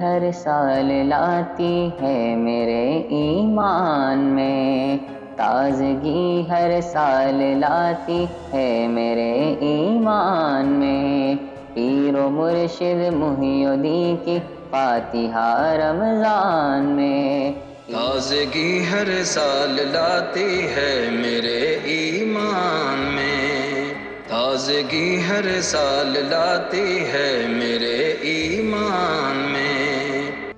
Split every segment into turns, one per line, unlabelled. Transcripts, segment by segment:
ہر سال لاتی ہے میرے ایمان میں، تازگی ہر سال لاتی ہے میرے ایمان میں، پیر و مرشد محی الدین کی فاتحہ رمضان میں،
تازگی ہر سال لاتی ہے میرے ایمان میں، تازگی ہر سال لاتی ہے میرے ایمان میں،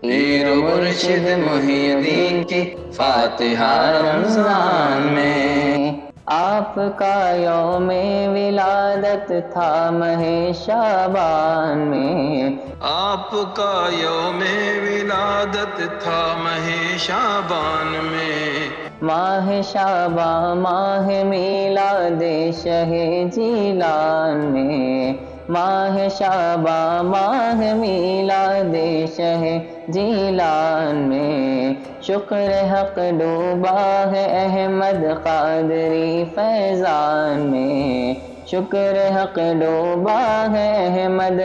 پیر و مرشد محی الدین کی فاتحہ رمضان میں،
آپ کا یوم ولادت تھا ماہ شعبان میں،
آپ کا یوم ولادت تھا ماہ شعبان میں،
ماہ شعبان ماہ میلاد شہ جیلان میں، ماہ شعبان ماہ میلاد شہ جیلان میں، شکر حق ڈوبا ہے احمد قادری فیضان میں، شکر حق ڈوبا ہے احمد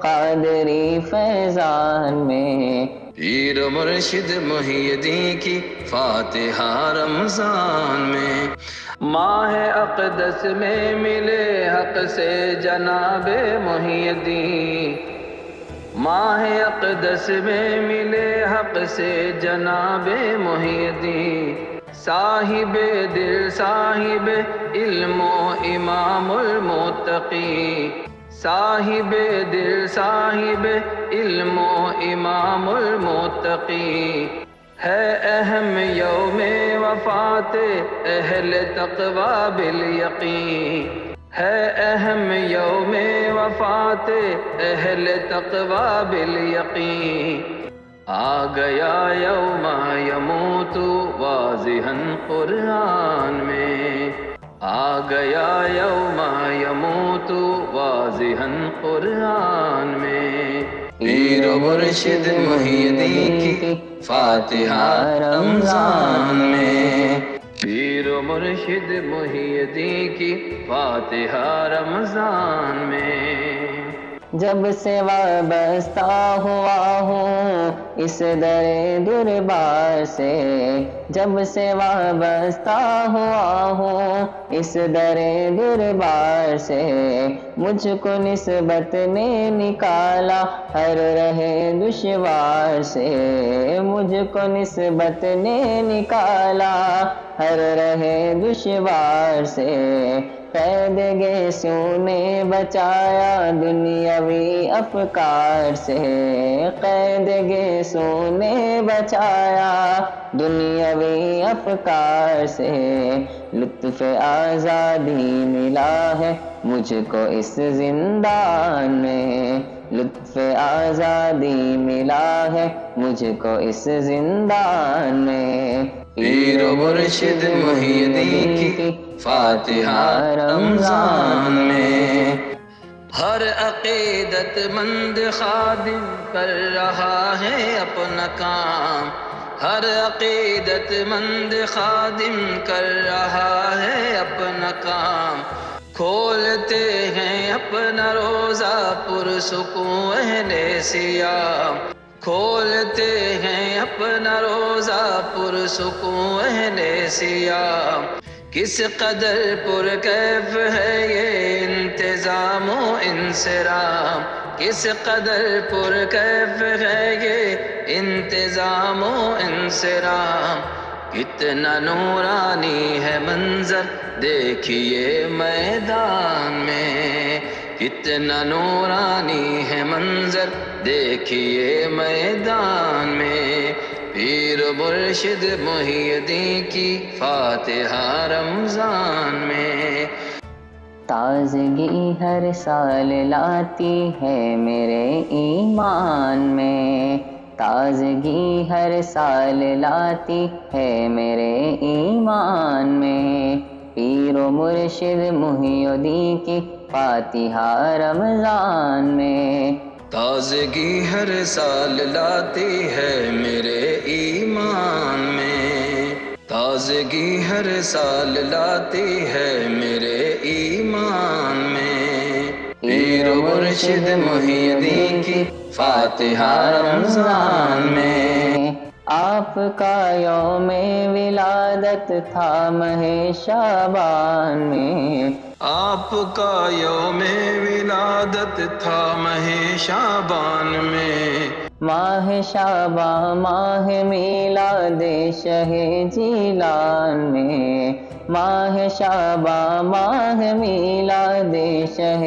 قادری فیضان میں،
پیر و مرشد محی الدین کی فاتحہ رمضان میں، ماہ اقدس میں ملے حق سے جناب محی الدین، ماہ اقدس میں ملے حق سے جناب محی الدین، صاحب دل صاحب علم و امام المتقی، صاحب دل صاحب علم و امام المتقی، ہے اہم یوم وفات اہل تقوی بالیقین، ہے اہم یوم وفات اہل تقوی بالیقین، آ گیا یوم یموت واضحا قرآن میں، آ گیا یوم یموت واضحا قرآن میں، پیر و مرشد محی الدین کی فاتحہ رمضان میں، پیر و مرشد محی الدین کی فاتحہ رمضان میں،
جب سے وابستہ ہوا ہوں اس در دربار سے، جب سے وابستہ ہوا ہوں اس در دربار سے، مجھ کو نسبت نے نکالا ہر رہے دشوار سے، مجھ کو نسبت نے نکالا ہر رہے دشوار سے، قید گیسوں نے بچایا دنیاوی افکار سے، قید گیسوں نے بچایا دنیاوی افکار سے، لطف آزادی ملا ہے مجھ کو اس زندان میں، لطف آزادی ملا ہے مجھ کو اس زندان میں،
پیر و مرشد محی الدین کی فاتحہ رمضان میں، ہر عقیدت مند خادم کر رہا ہے اپنا کام، ہر عقیدت مند خادم کر رہا ہے اپنا کام، کھولتے ہیں اپنا روزہ پرسکون اہل صیام، کھولتے ہیں اپنا روزہ پرسکون اہل صیام، کس قدر پرکیف ہے یہ انتظام و انصرام، کس قدر پرکیف ہے یہ انتظام و انصرام، کتنا نورانی ہے منظر دیکھیے میدان میں، کتنا نورانی ہے منظر دیکھیے میدان میں، پیر و مرشد محی الدین کی فاتحہ رمضان میں،
تازگی ہر سال لاتی ہے میرے ایمان میں، تازگی ہر سال لاتی ہے میرے ایمان میں، پیر و مرشد محی الدین کی فاتحہ رمضان میں،
تازگی ہر سال لاتی ہے میرے ایمان میں، تازگی ہر سال لاتی ہے میرے ایمان میں، پیر و مرشد محی الدین کی فاتحہ رمضان میں،
آپ کا یوم ولادت تھا ماہ شعبان میں،
آپ کا یوم ولادت تھا ماہ شعبان میں،
ماہ شعبان ماہ میلاد شہ جیلان میں، ماہ شعبان ماہ میلاد شہ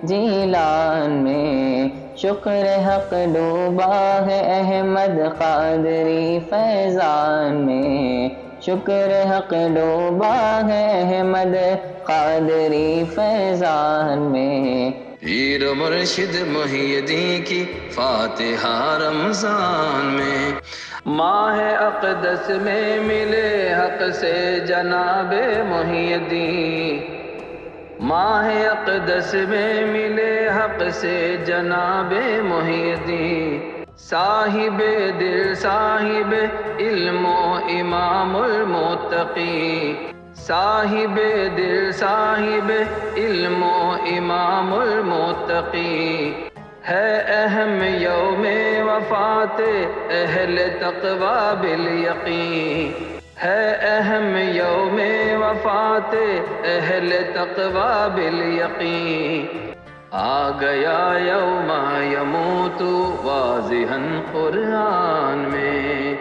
جیلان میں، شکر حق ڈوبا ہے احمد قادری فیضان میں، شکر حق ڈوبا ہے احمد قادری فیضان میں،
پیر و مرشد محی الدین کی فاتحہ رمضان میں، ماہ اقدس میں ملے حق سے جناب محی الدین، ماہ اقدس میں ملے حق سے جناب محی الدین، صاحب دل صاحب علم و امام المتقی، صاحب دل صاحب علم و امام المتقی، ہے اہم یوم وفات اہل تقوی بالیقین، ہے اہم یوم وفات اہل تقوی بالیقین، آ گیا یوم یموت واضحا قرآن میں،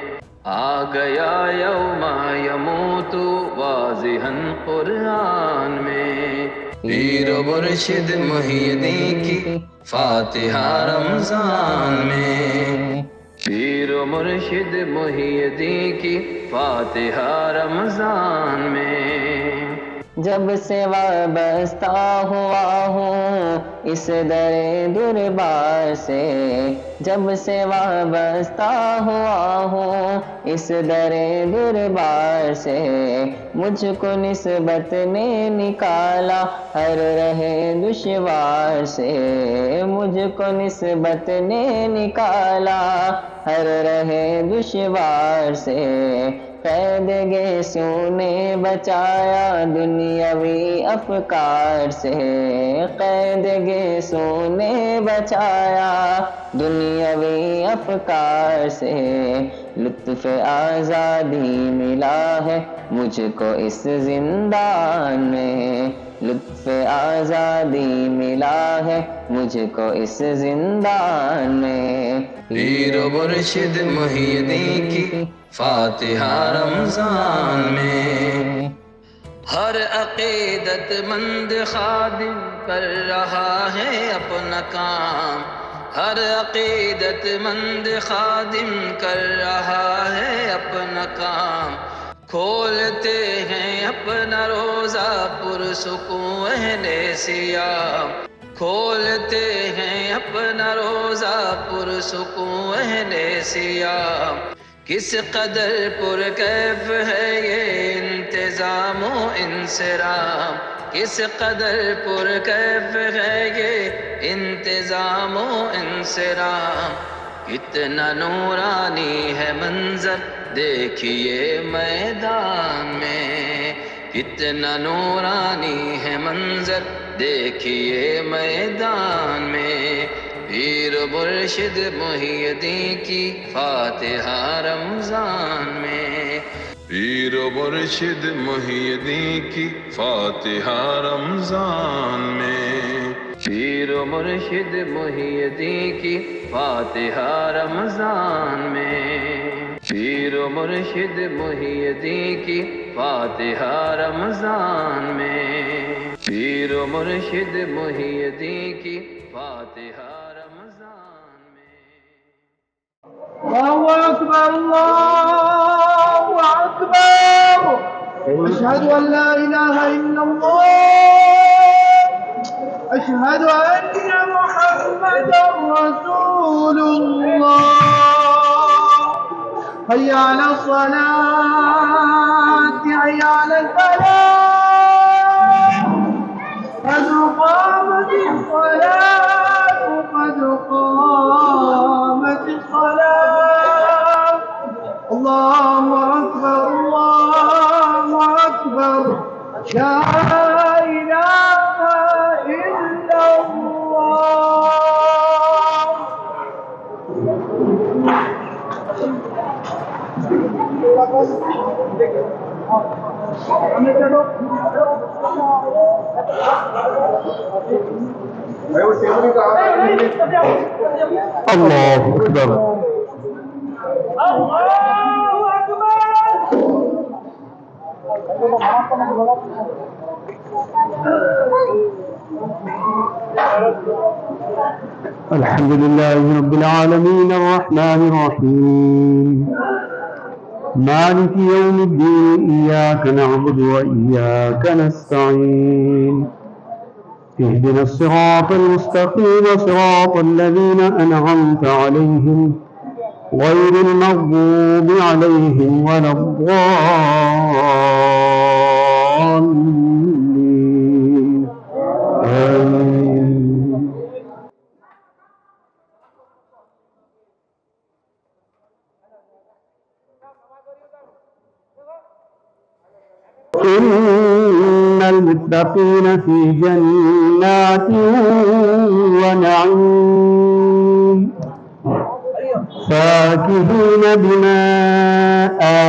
آ گیا یوم یموت واضحا قرآن میں، پیر و مرشد محی الدین کی فاتحہ رمضان میں، پیر و مرشد محی الدین کی فاتحہ رمضان میں،
جب سے وابستہ ہوا ہوں اس در دربار سے، جب سے وابستہ ہوا ہوں اس در دربار سے، مجھ کو نسبت نے نکالا ہر رہے دشوار سے، مجھ کو نسبت نے نکالا ہر رہے دشوار سے، قید گیسوں نے بچایا دنیاوی افکار سے، قید گیسوں نے بچایا دنیاوی افکار سے، لطف آزادی ملا ہے مجھ کو اس زندان میں، لطف آزادی ملا ہے مجھ کو اس زندان میں،
پیر و مرشد محی الدین کی فاتحہ رمضان میں، ہر عقیدت مند خادم کر رہا ہے اپنا کام، ہر عقیدت مند خادم کر رہا ہے اپنا کام، کھولتے ہیں اپنا روزہ پرسکون اہل صیام، کھولتے ہیں اپنا روزہ پرسکون اہل صیام، کس قدر پرکیف ہے یہ انتظام و انصرام، کس قدر پرکیف ہے یہ انتظام و انصرام، کتنا نورانی ہے منظر دیکھیے میدان میں، کتنا نورانی ہے منظر دیکھیے میدان میں، پیر و مرشد محی الدین کی فاتحہ رمضان میں، پیر و مرشد محی الدین کی فاتحہ رمضان میں، پیر و مرشد محی الدین کی فاتحہ رمضان میں، پیر و مرشد محی الدین کی فاتحہ رمضان میں، پیر و مرشد محی الدین کی فاتحہ رمضان میں۔
الله أكبر الله أكبر أشهد أن لا إله إلا الله أشهد أن محمدا رسول الله حي على الصلاة حي على الفلاح قد قامت الصلاة قد قامت الصلاة الله أكبر الله أكبر لا إله إلا الله الله أكبر. الحمد لله رب العالمين الرحمن الرحيم مالك يوم الدين إياك نعبد وإياك نستعين اهدنا الصراط المستقيم صراط الذين أنعمت عليهم غير المغضوب عليهم ولا الضالين آمين. إن المتقين في جنات ونعيم فاكهين بما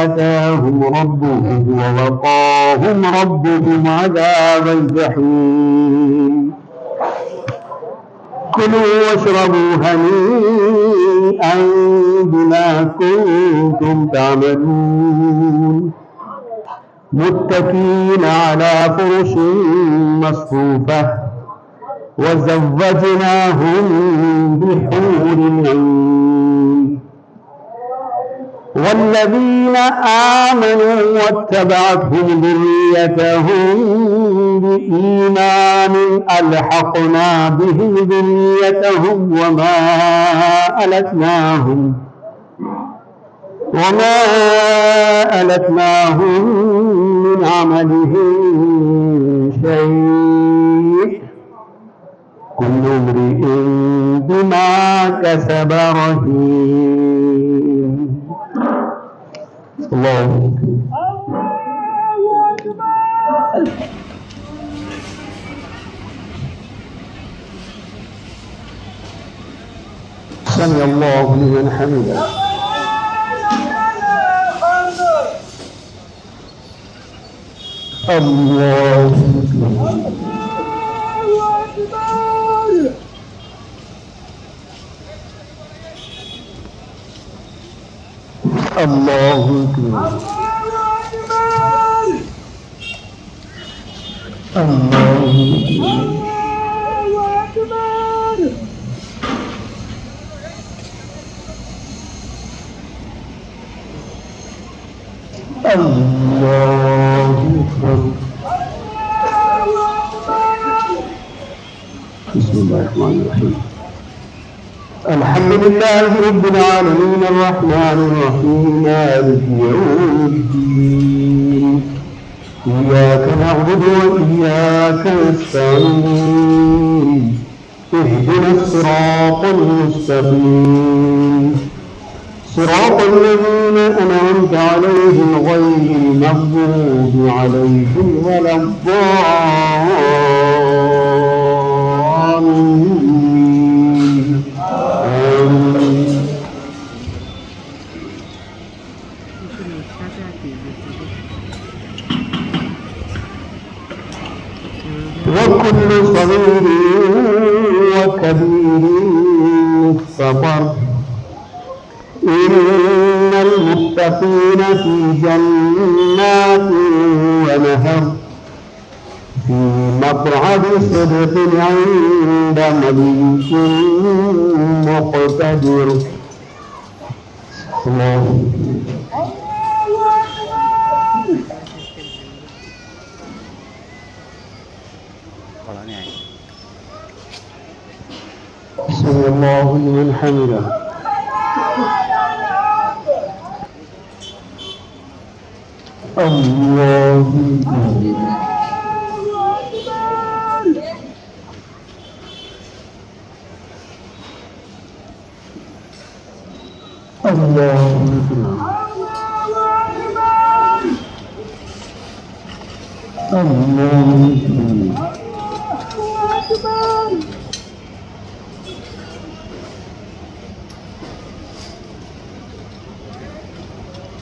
آتاهم ربهم ووقاهم ربهم عذاب الجحيم كلوا واشربوا هنيئا بما كنتم تعملون متكئين على فرش مصفوفة وزوجناهم بحور عين والذين آمنوا واتبعتهم ذريتهم بإيمان ألحقنا بهم ذريتهم وما ألتناهم من عملهم شيء كل امرئ بما كسب رهين. الله سمع الله لمن حمده. الله الله أكبر. بسم الله الرحمن الرحيم. الحمد لله رب العالمين الرحمن الرحيم مالك يوم الدين إياك نعبد وإياك نستعين اهدنا الصراط المستقيم صراط الذين أنعمت عليهم غير المغضوب عليهم ولا الضالين آمين. وكل صغير وكبير مستطر إن المتقين في جنات ونهر في مقعد صدق عند مليك مقتدر. الله سمع الله لمن حمده. الله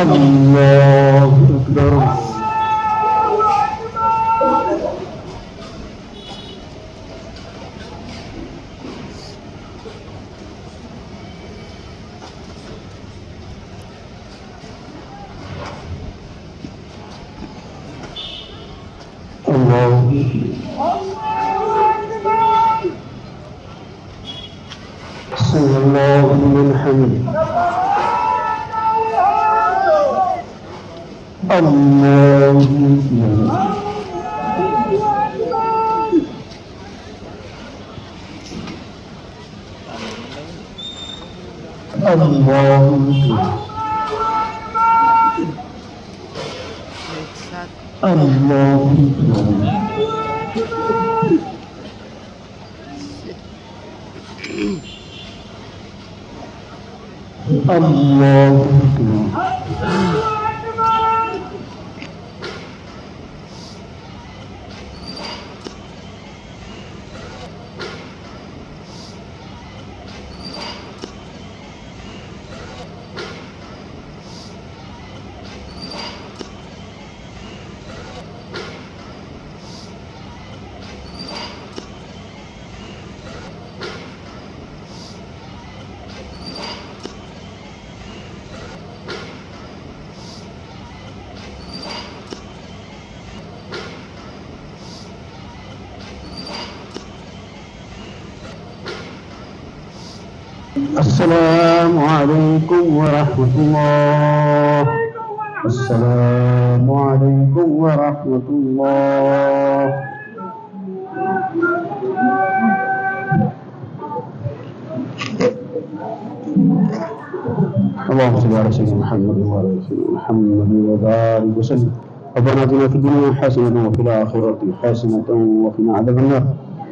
الله أكبر الله سمع الله لمن حمده الله الله الله السلام عليكم ورحمة الله. السلام عليكم ورحمة الله. اللهم صل على سيدنا محمد وعلى آل سيدنا محمد وبارك وسلم. ربنا آتنا في الدنيا حسنة وفي الآخرة حسنة وقنا عذاب النار.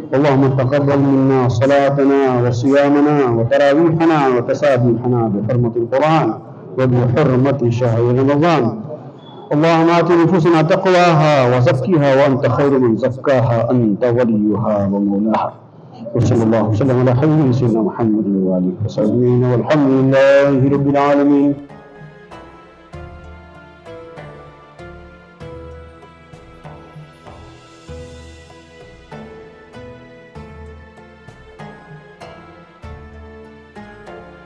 اللهم تقبل منا صلاتنا وصيامنا وتراويحنا وتسابيحنا بحرمة القرآن وبحرمة شهر رمضان. اللهم آت نفوسنا تقواها وزكها وأنت خير من زكاها أنت وليها ومولاها. وصلى الله وسلم على حبيبنا سيدنا محمد وآله وصحبه والحمد لله رب العالمين.